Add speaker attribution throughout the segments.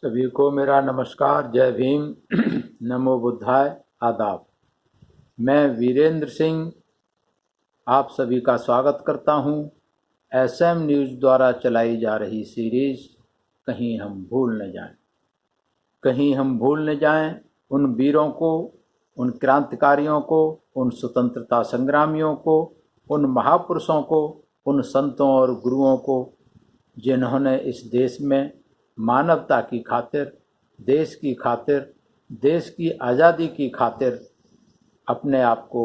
Speaker 1: सभी को मेरा नमस्कार। जय भीम। नमो बुद्धाय। आदाब। मैं वीरेंद्र सिंह आप सभी का स्वागत करता हूं। एसएम न्यूज़ द्वारा चलाई जा रही सीरीज कहीं हम भूल न जाएं। कहीं हम भूल न जाएं उन वीरों को, उन क्रांतिकारियों को, उन स्वतंत्रता संग्रामियों को, उन महापुरुषों को, उन संतों और गुरुओं को जिन्होंने इस देश में मानवता की खातिर, देश की खातिर, देश की आज़ादी की खातिर अपने आप को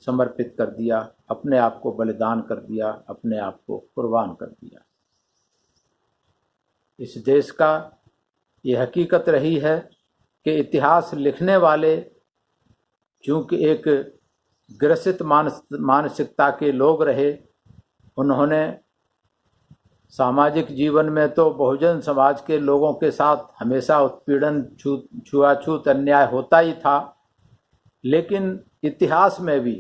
Speaker 1: समर्पित कर दिया, अपने आप को बलिदान कर दिया, अपने आप को कुर्बान कर दिया। इस देश का ये हकीकत रही है कि इतिहास लिखने वाले चूँकि एक ग्रसित मानसिकता के लोग रहे, उन्होंने सामाजिक जीवन में तो बहुजन समाज के लोगों के साथ हमेशा उत्पीड़न, छुआछूत, अन्याय होता ही था। लेकिन इतिहास में भी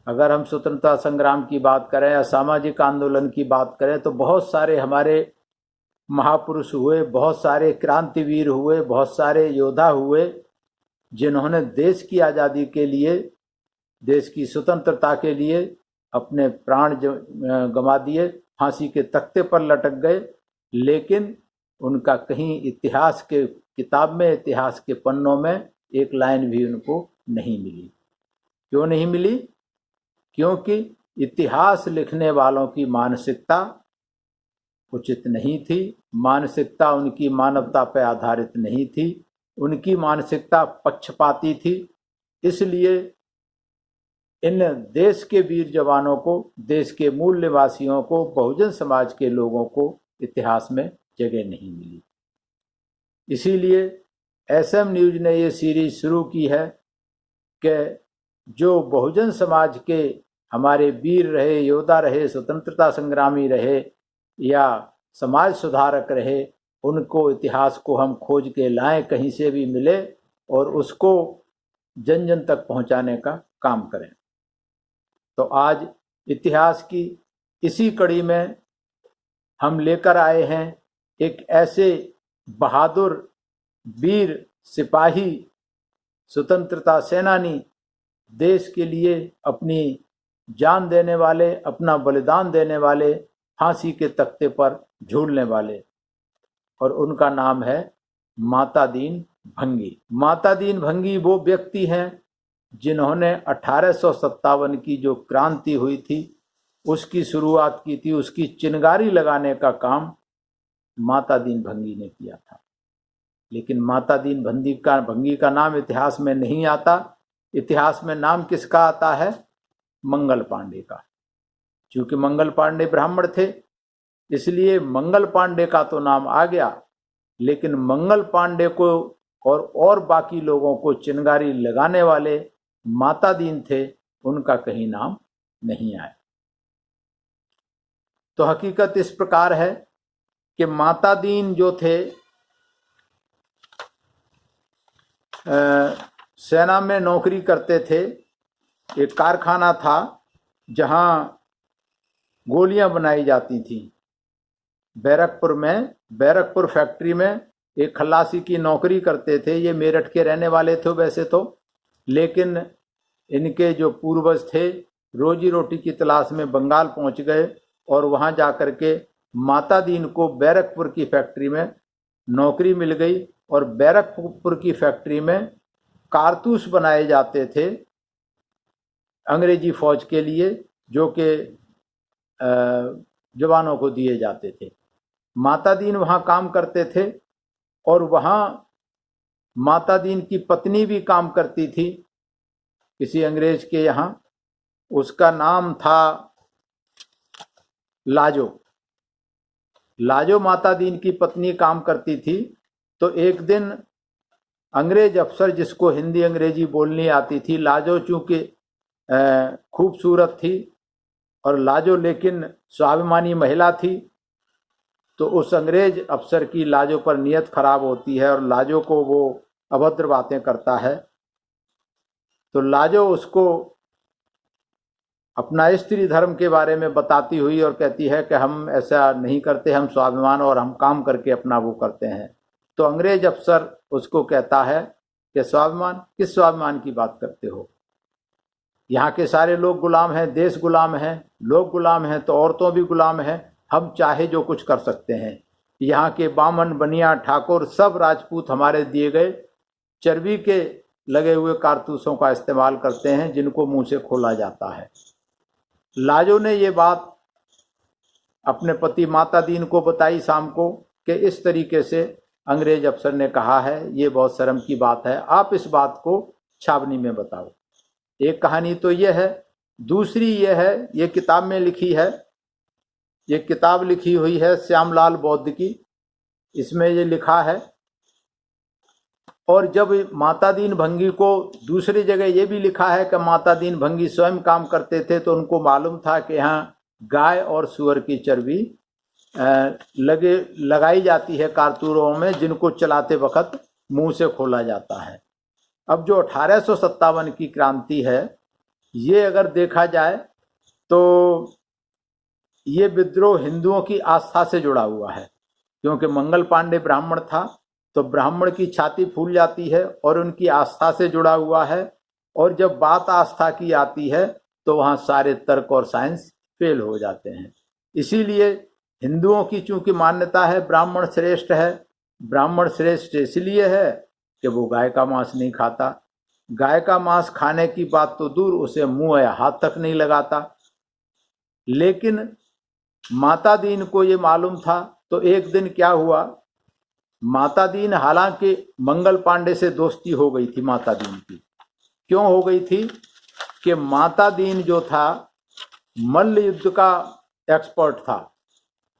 Speaker 1: अगर हम स्वतंत्रता संग्राम की बात करें या सामाजिक आंदोलन की बात करें तो बहुत सारे हमारे महापुरुष हुए, बहुत सारे क्रांतिवीर हुए, बहुत सारे योद्धा हुए जिन्होंने देश की आज़ादी के लिए, देश की स्वतंत्रता के लिए अपने प्राण गंवा दिए, फांसी के तख्ते पर लटक गए। लेकिन उनका कहीं इतिहास के किताब में, इतिहास के पन्नों में एक लाइन भी उनको नहीं मिली। क्यों नहीं मिली? क्योंकि इतिहास लिखने वालों की मानसिकता उचित नहीं थी, मानसिकता उनकी मानवता पर आधारित नहीं थी, उनकी मानसिकता पक्षपाती थी। इसलिए इन देश के वीर जवानों को, देश के मूल निवासियों को, बहुजन समाज के लोगों को इतिहास में जगह नहीं मिली। इसीलिए एसएम न्यूज़ ने ये सीरीज शुरू की है कि जो बहुजन समाज के हमारे वीर रहे, योद्धा रहे, स्वतंत्रता संग्रामी रहे या समाज सुधारक रहे, उनको इतिहास को हम खोज के लाएं, कहीं से भी मिले, और उसको जन जन तक पहुंचाने का काम करें। तो आज इतिहास की इसी कड़ी में हम लेकर आए हैं एक ऐसे बहादुर वीर सिपाही, स्वतंत्रता सेनानी, देश के लिए अपनी जान देने वाले, अपना बलिदान देने वाले, फांसी के तख्ते पर झूलने वाले, और उनका नाम है माता दीन भंगी। माता दीन भंगी वो व्यक्ति हैं जिन्होंने 1857 की जो क्रांति हुई थी उसकी शुरुआत की थी, उसकी चिनगारी लगाने का काम माता दीन भंगी ने किया था। लेकिन माता दीन भंगी का नाम इतिहास में नहीं आता। इतिहास में नाम किसका आता है? मंगल पांडे का। क्योंकि मंगल पांडे ब्राह्मण थे, इसलिए मंगल पांडे का तो नाम आ गया, लेकिन मंगल पांडे को और बाकी लोगों को चिनगारी लगाने वाले माता दीन थे, उनका कहीं नाम नहीं आया। तो हकीकत इस प्रकार है कि माता दीन जो थे सेना में नौकरी करते थे। एक कारखाना था जहां गोलियां बनाई जाती थी। बैरकपुर फैक्ट्री में एक खलासी की नौकरी करते थे। ये मेरठ के रहने वाले थे वैसे तो, लेकिन इनके जो पूर्वज थे रोजी रोटी की तलाश में बंगाल पहुंच गए और वहां जाकर के माता दीन को बैरकपुर की फैक्ट्री में नौकरी मिल गई। और बैरकपुर की फैक्ट्री में कारतूस बनाए जाते थे अंग्रेजी फौज के लिए, जो कि जवानों को दिए जाते थे। माता दीन वहां काम करते थे और वहां माता दीन की पत्नी भी काम करती थी किसी अंग्रेज के यहाँ। उसका नाम था लाजो। लाजो माता दीन की पत्नी काम करती थी। तो एक दिन अंग्रेज अफसर, जिसको हिंदी अंग्रेजी बोलनी आती थी, लाजो चूंकि खूबसूरत थी और लाजो लेकिन स्वाभिमानी महिला थी, तो उस अंग्रेज अफसर की लाजो पर नीयत खराब होती है और लाजो को वो अभद्र बातें करता है। तो लाजो उसको अपना स्त्री धर्म के बारे में बताती हुई और कहती है कि हम ऐसा नहीं करते, हम स्वाभिमान और हम काम करके अपना वो करते हैं। तो अंग्रेज अफसर उसको कहता है कि स्वाभिमान, किस स्वाभिमान की बात करते हो? यहाँ के सारे लोग गुलाम हैं, देश गुलाम है, लोग गुलाम हैं तो औरतों भी गुलाम हैं, हम चाहे जो कुछ कर सकते हैं। यहाँ के बामन, बनिया, ठाकुर सब राजपूत हमारे दिए गए चर्बी के लगे हुए कारतूसों का इस्तेमाल करते हैं जिनको मुंह से खोला जाता है। लाजो ने ये बात अपने पति माता दीन को बताई शाम को कि इस तरीके से अंग्रेज अफसर ने कहा है, ये बहुत शर्म की बात है, आप इस बात को छावनी में बताओ। एक कहानी तो ये है। दूसरी ये है, ये किताब में लिखी है, ये किताब लिखी हुई है श्यामलाल बौद्ध की, इसमें ये लिखा है। और जब माता दीन भंगी को दूसरी जगह ये भी लिखा है कि माता दीन भंगी स्वयं काम करते थे, तो उनको मालूम था कि यहाँ गाय और सुअर की चर्बी लगाई जाती है कारतूरों में, जिनको चलाते वक्त मुंह से खोला जाता है। अब जो 1857 की क्रांति है, ये अगर देखा जाए तो ये विद्रोह हिंदुओं की आस्था से जुड़ा हुआ है, क्योंकि मंगल पांडे ब्राह्मण था, तो ब्राह्मण की छाती फूल जाती है और उनकी आस्था से जुड़ा हुआ है। और जब बात आस्था की आती है तो वहाँ सारे तर्क और साइंस फेल हो जाते हैं। इसीलिए हिंदुओं की चूंकि मान्यता है ब्राह्मण श्रेष्ठ है, ब्राह्मण श्रेष्ठ इसलिए है कि वो गाय का मांस नहीं खाता। गाय का मांस खाने की बात तो दूर, उसे मुंह या हाथ तक नहीं लगाता। लेकिन माता दीन को ये मालूम था। तो एक दिन क्या हुआ, माता दीन, हालांकि मंगल पांडे से दोस्ती हो गई थी माता दीन की। क्यों हो गई थी कि माता दीन जो था मल्ल युद्ध का एक्सपर्ट था,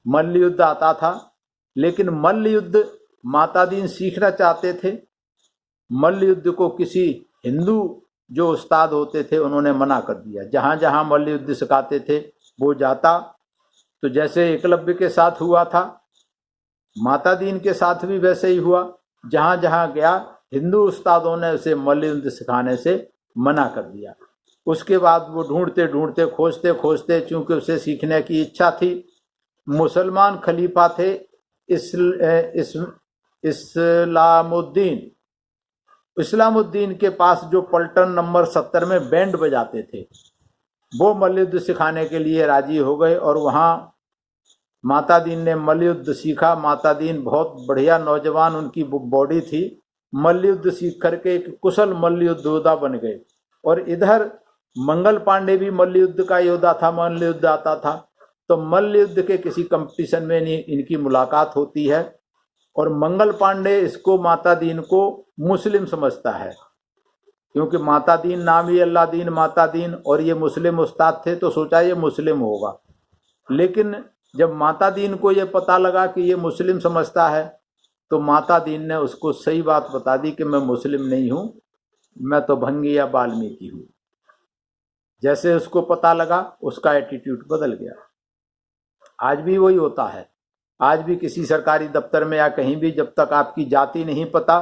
Speaker 1: मल्ल युद्ध आता था, लेकिन मल्ल युद्ध माता दीन सीखना चाहते थे। मल्ल युद्ध को किसी हिंदू जो उस्ताद होते थे उन्होंने मना कर दिया। जहाँ जहाँ मल्ल युद्ध सिखाते थे वो जाता। तो जैसे एकलव्य के साथ हुआ था, माता दीन के साथ भी वैसे ही हुआ। जहाँ जहाँ गया हिंदू उस्तादों ने उसे मल्ल युद्ध सिखाने से मना कर दिया। उसके बाद वो ढूंढते ढूंढते, खोजते खोजते, चूंकि उसे सीखने की इच्छा थी, मुसलमान खलीफा थे इस्लामुद्दीन के पास, जो पलटन नंबर 70 में बैंड बजाते थे, वो मल्ल युद्ध सिखाने के लिए राजी हो गए। और वहाँ माता दीन ने मल्ल युद्ध सीखा। माता दीन बहुत बढ़िया नौजवान, उनकी बॉडी थी, मल्ल युद्ध सीख करके एक कुशल मल्ल युद्ध योद्धा बन गए। और इधर मंगल पांडे भी मल्ल युद्ध का योद्धा था, मल्ल युद्ध आता था। तो मल्ल युद्ध के किसी कंपटीशन में इनकी मुलाकात होती है और मंगल पांडे इसको, माता दीन को मुस्लिम समझता है, क्योंकि माता दीन नाम ही अल्लाह दीन, माता दीन, और ये मुस्लिम उस्ताद थे, तो सोचा ये मुस्लिम होगा। लेकिन जब माता दीन को ये पता लगा कि ये मुस्लिम समझता है, तो माता दीन ने उसको सही बात बता दी कि मैं मुस्लिम नहीं हूँ, मैं तो भंगी या वाल्मीकि हूँ। जैसे उसको पता लगा, उसका एटीट्यूड बदल गया। आज भी वही होता है। आज भी किसी सरकारी दफ्तर में या कहीं भी, जब तक आपकी जाति नहीं पता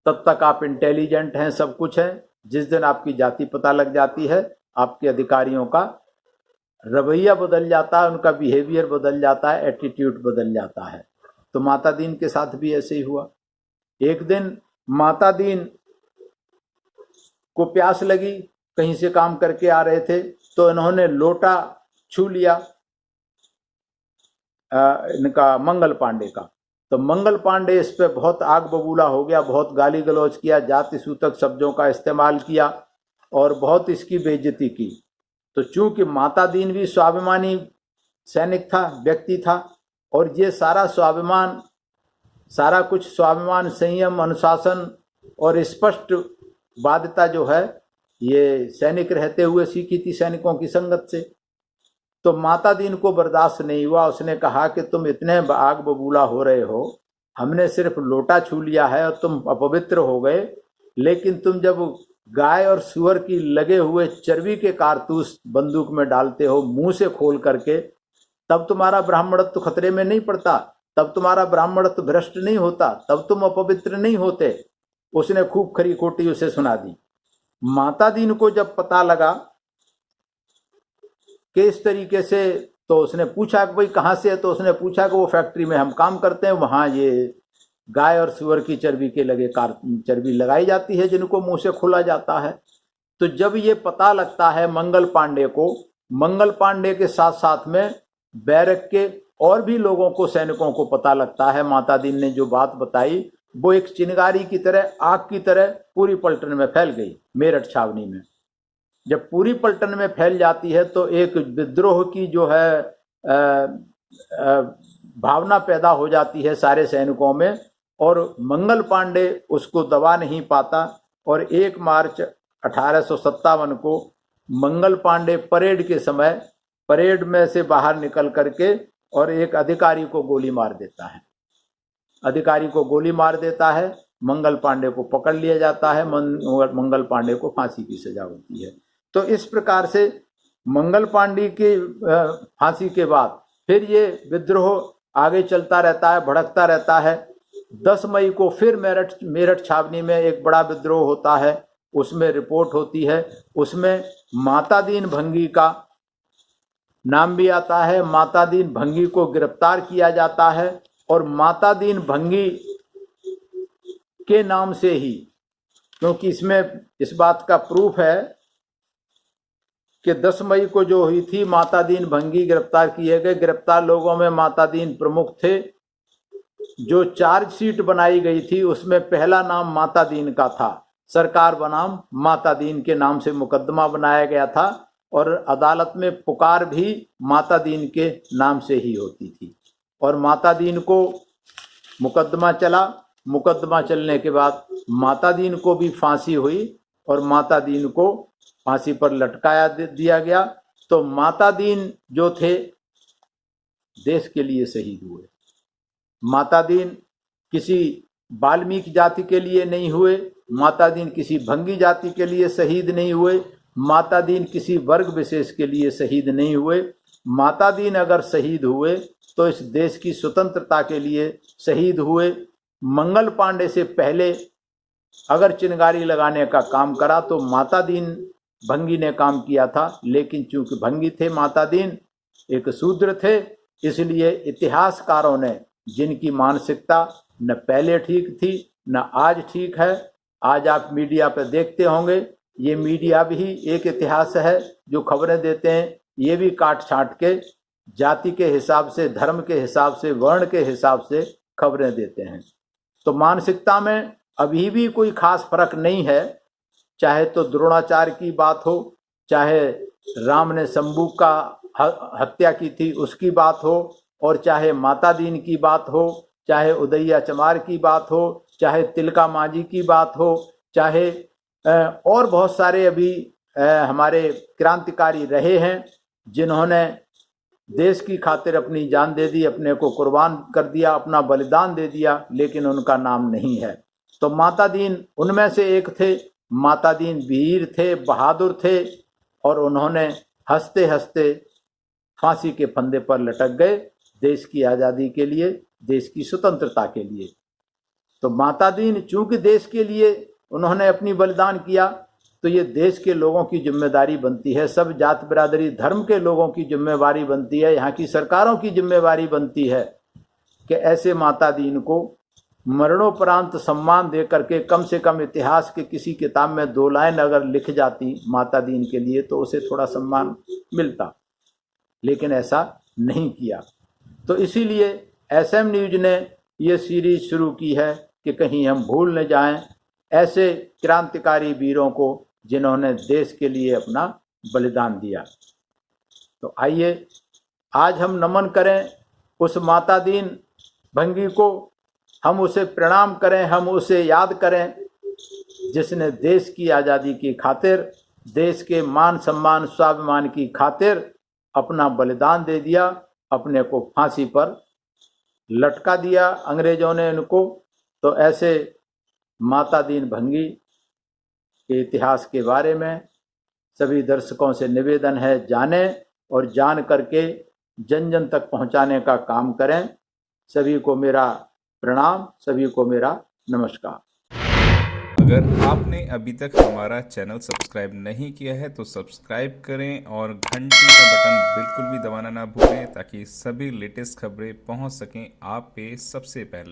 Speaker 1: तब तक आप इंटेलिजेंट हैं, सब कुछ है। जिस दिन आपकी जाति पता लग जाती है, आपके अधिकारियों का रवैया बदल जाता है, उनका बिहेवियर बदल जाता है, एटीट्यूड बदल जाता है। तो माता दीन के साथ भी ऐसे ही हुआ। एक दिन माता दीन को प्यास लगी, कहीं से काम करके आ रहे थे, तो इन्होंने लोटा छू लिया इनका मंगल पांडे का। तो मंगल पांडे इस पे बहुत आग बबूला हो गया, बहुत गाली गलौज किया, जाति सूतक शब्दों का इस्तेमाल किया और बहुत इसकी बेइज्जती की। तो चूंकि माता दीन भी स्वाभिमानी सैनिक था, व्यक्ति था, और ये सारा स्वाभिमान, सारा कुछ स्वाभिमान, संयम, अनुशासन और स्पष्ट बाध्यता जो है, ये सैनिक रहते हुए सीखी थी सैनिकों की संगत से। तो माता दीन को बर्दाश्त नहीं हुआ। उसने कहा कि तुम इतने आग बबूला हो रहे हो, हमने सिर्फ लोटा छू लिया है और तुम अपवित्र हो गए, लेकिन तुम जब गाय और सुअर की लगे हुए चर्बी के कारतूस बंदूक में डालते हो मुंह से खोल करके, तब तुम्हारा ब्राह्मणत्व खतरे में नहीं पड़ता, तब तुम्हारा ब्राह्मणत्व भ्रष्ट नहीं होता, तब तुम अपवित्र नहीं होते। उसने खूब खरी खोटी उसे सुना दी। माता दीन को जब पता लगा कि इस तरीके से, तो उसने पूछा कि भाई कहाँ से है, तो उसने पूछा कि वो फैक्ट्री में हम काम करते हैं, वहाँ ये गाय और सुअर की चर्बी के लगे चर्बी लगाई जाती है जिनको मुंह से खुला जाता है। तो जब ये पता लगता है मंगल पांडे को, मंगल पांडे के साथ साथ में बैरक के और भी लोगों को, सैनिकों को पता लगता है, माता दीन ने जो बात बताई वो एक चिंगारी की तरह, आग की तरह पूरी पलटन में फैल गई। मेरठ छावनी में जब पूरी पलटन में फैल जाती है तो एक विद्रोह की जो है भावना पैदा हो जाती है सारे सैनिकों में, और मंगल पांडे उसको दबा नहीं पाता। और 1 मार्च 1857 को मंगल पांडे परेड के समय परेड में से बाहर निकल करके और एक अधिकारी को गोली मार देता है। अधिकारी को गोली मार देता है, मंगल पांडे को पकड़ लिया जाता है, मंगल पांडे को फांसी की सजा होती है। तो इस प्रकार से मंगल पांडे की फांसी के बाद फिर ये विद्रोह आगे चलता रहता है, भड़कता रहता है। 10 मई को फिर मेरठ छावनी में एक बड़ा विद्रोह होता है, उसमें रिपोर्ट होती है, उसमें माता दीन भंगी का नाम भी आता है। माता दीन भंगी को गिरफ्तार किया जाता है और माता दीन भंगी के नाम से ही, क्योंकि इसमें इस बात का प्रूफ है कि 10 मई को जो हुई थी माता दीन भंगी गिरफ्तार किए गए। गिरफ्तार लोगों में माता दीन प्रमुख थे। जो चार्जशीट बनाई गई थी उसमें पहला नाम माता दीन का था, सरकार बनाम माता दीन के नाम से मुकदमा बनाया गया था और अदालत में पुकार भी माता दीन के नाम से ही होती थी। और माता दीन को मुकदमा चला, मुकदमा चलने के बाद माता दीन को भी फांसी हुई और माता दीन को फांसी पर लटकाया दिया गया। तो माता दीन जो थे देश के लिए शहीद हुए। माता दीन किसी वाल्मीकि जाति के लिए नहीं हुए, माता दीन किसी भंगी जाति के लिए शहीद नहीं हुए, माता दीन किसी वर्ग विशेष के लिए शहीद नहीं हुए। माता दीन अगर शहीद हुए तो इस देश की स्वतंत्रता के लिए शहीद हुए। मंगल पांडे से पहले अगर चिनगारी लगाने का काम करा तो माता दीन भंगी ने काम किया था, लेकिन चूंकि भंगी थे माता दीन, एक शूद्र थे, इसलिए इतिहासकारों ने, जिनकी मानसिकता न पहले ठीक थी न आज ठीक है, आज आप मीडिया पर देखते होंगे, ये मीडिया भी एक इतिहास है जो खबरें देते हैं, ये भी काट छाट के जाति के हिसाब से, धर्म के हिसाब से, वर्ण के हिसाब से खबरें देते हैं। तो मानसिकता में अभी भी कोई खास फर्क नहीं है, चाहे तो द्रोणाचार्य की बात हो, चाहे राम ने शंभू का हत्या की थी उसकी बात हो, और चाहे माता दीन की बात हो, चाहे उदैया चमार की बात हो, चाहे तिलका मांझी की बात हो, चाहे और बहुत सारे अभी हमारे क्रांतिकारी रहे हैं जिन्होंने देश की खातिर अपनी जान दे दी, अपने को कुर्बान कर दिया, अपना बलिदान दे दिया, लेकिन उनका नाम नहीं है। तो माता दीन उनमें से एक थे। माता दीन वीर थे, बहादुर थे, और उन्होंने हंसते हंसते फांसी के फंदे पर लटक गए देश की आज़ादी के लिए, देश की स्वतंत्रता के लिए। तो माता दीन चूंकि देश के लिए उन्होंने अपनी बलिदान किया, तो ये देश के लोगों की जिम्मेदारी बनती है, सब जात बिरादरी धर्म के लोगों की जिम्मेवारी बनती है, यहाँ की सरकारों की जिम्मेवारी बनती है कि ऐसे माता दीन को मरणोपरांत सम्मान दे करके, कम से कम इतिहास के किसी किताब में 2 लाइन अगर लिख जाती माता दीन के लिए तो उसे थोड़ा सम्मान मिलता, लेकिन ऐसा नहीं किया। तो इसीलिए एसएम न्यूज ने ये सीरीज शुरू की है कि कहीं हम भूल न जाएं ऐसे क्रांतिकारी वीरों को जिन्होंने देश के लिए अपना बलिदान दिया। तो आइए आज हम नमन करें उस माता दीन भंगी को, हम उसे प्रणाम करें, हम उसे याद करें जिसने देश की आज़ादी की खातिर, देश के मान सम्मान स्वाभिमान की खातिर अपना बलिदान दे दिया, अपने को फांसी पर लटका दिया अंग्रेजों ने इनको। तो ऐसे माता दीन भंगी के इतिहास के बारे में सभी दर्शकों से निवेदन है, जानें और जान करके जन जन तक पहुंचाने का काम करें। सभी को मेरा प्रणाम, सभी को मेरा नमस्कार।
Speaker 2: अगर आपने अभी तक हमारा चैनल सब्सक्राइब नहीं किया है तो सब्सक्राइब करें और घंटी का बटन बिल्कुल भी दबाना ना भूलें ताकि सभी लेटेस्ट खबरें पहुंच सकें आप पे सबसे पहले।